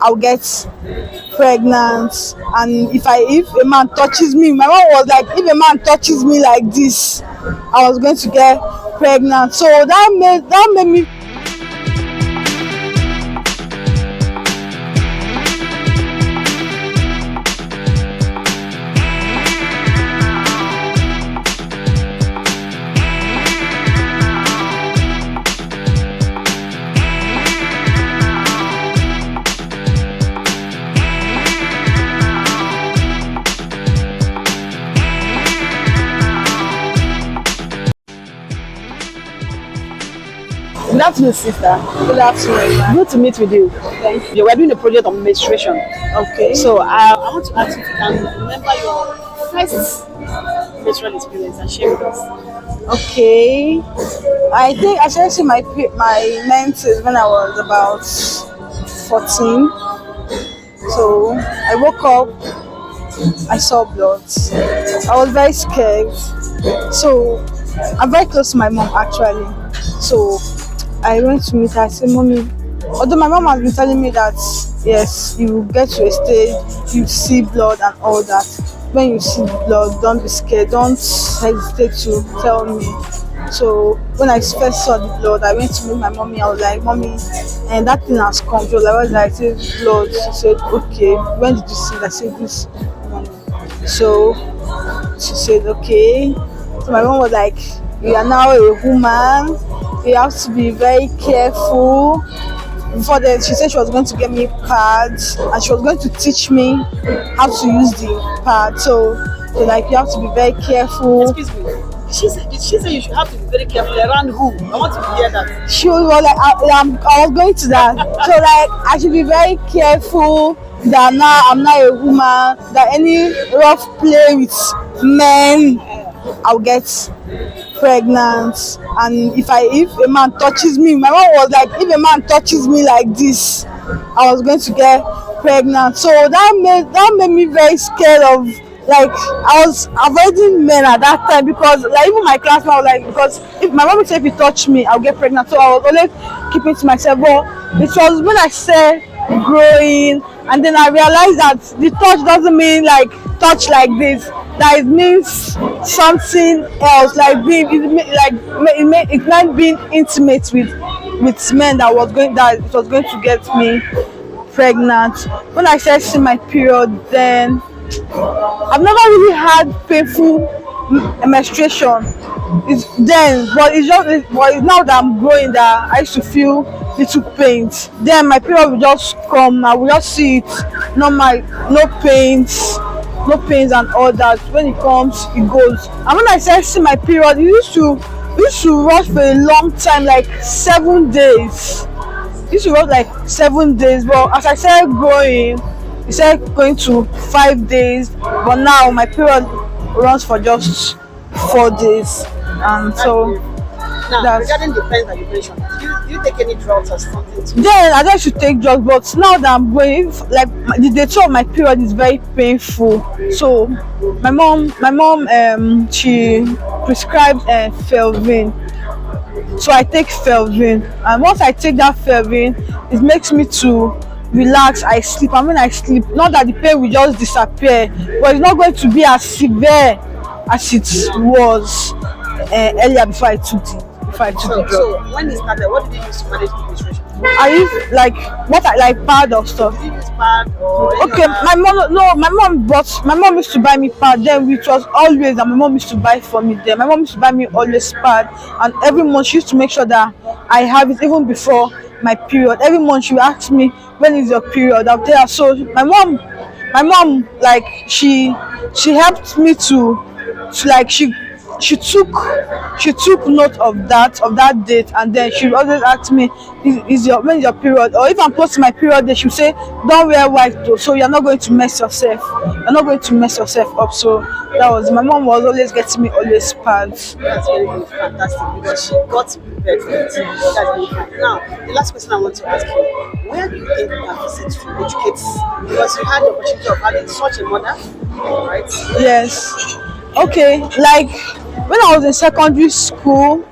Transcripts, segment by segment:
I'll get pregnant. And if a man touches me, my mom was like, if a man touches me like this, I was going to get pregnant. So that made me. Good afternoon, sister. Good afternoon. Good to meet with you. Thank you. We're doing a project on menstruation. Okay. So I want to ask if you can remember your first menstrual experience and share with us. Okay. I think I started seeing my menses when I was about 14. So I woke up, I saw blood. I was very scared. So I'm very close to my mom actually. So I went to meet her. I said, Mommy, although my mom has been telling me that yes, you get to a stage, you see blood and all that. When you see blood, don't be scared, don't hesitate to tell me. So when I first saw the blood, I went to meet my mommy. I was like, Mommy, and that thing has come. She was like, what? I said, blood. She said, okay. When did you see it? I said, this morning. So she said, okay. So my mom was like, you are now a woman. You have to be very careful. Before then, she said she was going to get me pads and she was going to teach me how to use the pad. So like, you have to be very careful. Excuse me. Did she say you should have to be very careful around who? I want to hear that. She was like, I was going to that. So like, I should be very careful that now I'm not a woman, that any rough play with men, I'll get pregnant. And if a man touches me, my mom was like, if a man touches me like this, I was going to get pregnant. So that made me very scared of, like, I was avoiding men at that time because like even my classmate was like, because if my mom said if you touch me I'll get pregnant, so I was always keeping to myself. But it was when I started growing and then I realized that the touch doesn't mean like touch like this, that it means something else, like being it meant being intimate with men, that it was going to get me pregnant. When I started seeing my period, then I've never really had painful menstruation. But it's now that I'm growing that I used to feel little pains. Then my period will just come, I will just see it normal, no pains and all that. When it comes, it goes. And when I started seeing my period, it used to rush for a long time, like 7 days. It used to rush like 7 days, but as I started growing, it started going to 5 days. But now my period runs for just 4 days, and so now regarding the pain that you mentioned, do you take any drugs or something? Then I just should take drugs, but now that I'm going, like the day of my period is very painful. So my mom she prescribed Felvin. So I take Felvin, and once I take that Felvin, it makes me to relax. I sleep, and when I sleep, not that the pain will just disappear, but it's not going to be as severe as it was earlier before I took the drug. So when it started, what did you use to manage the menstruation? I use like pad or stuff. Did you use pad or Okay, my mom used to buy me pad then, which was always that my mom used to buy for me then. My mom used to buy me always pad, and every month she used to make sure that I have it even before my period. Every month she would ask me, when is your period? I'll tell her. So my mom like she helped me to like she took note of that date, and then she always ask me, when is your period? Or if I'm close to my period day, she would say, don't wear white though, so you're not going to mess yourself up. So that was, my mom was always getting me always pads. That's very fantastic, because she got prepared for it. That's very good. Now the last question I want to ask you, where do you think you have visit to educate, because you had the opportunity of having such a mother, right? Yes. Okay, like when I was in secondary school,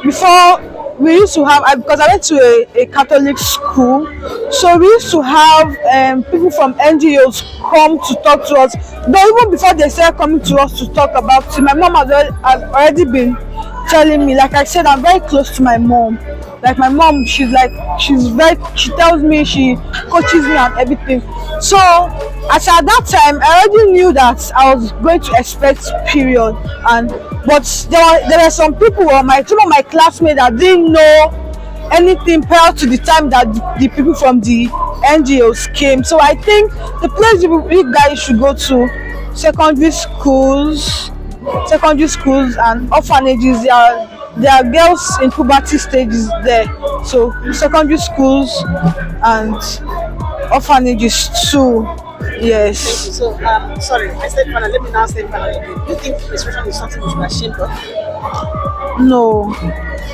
before we used to have because I went to a Catholic school, so we used to have people from NGOs come to talk to us. Though even before they started coming to us to talk about it, my mom has already been telling me. Like I said, I'm very close to my mom. Like my mom, she tells me, she coaches me and everything. So as at that time, I already knew that I was going to expect period, and but there were some people, or some of my classmates, that didn't know anything prior to the time that the people from the NGOs came. So I think the place you guys should go to, secondary schools, and orphanages. There are girls in puberty stages there. So secondary schools and orphanages too. Thank you. Yes. So, sorry, I said finally. Let me now say finally. Do you think menstruation is something we should be ashamed of? No.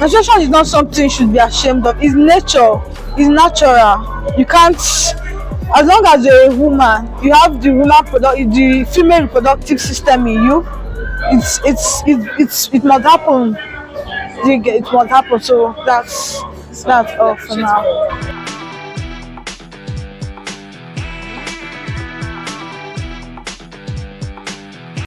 Menstruation is not something you should be ashamed of. It's nature. It's natural. You can't. As long as you're a woman, you have the female reproductive system in you. It must happen. It must happen. So that's all for now.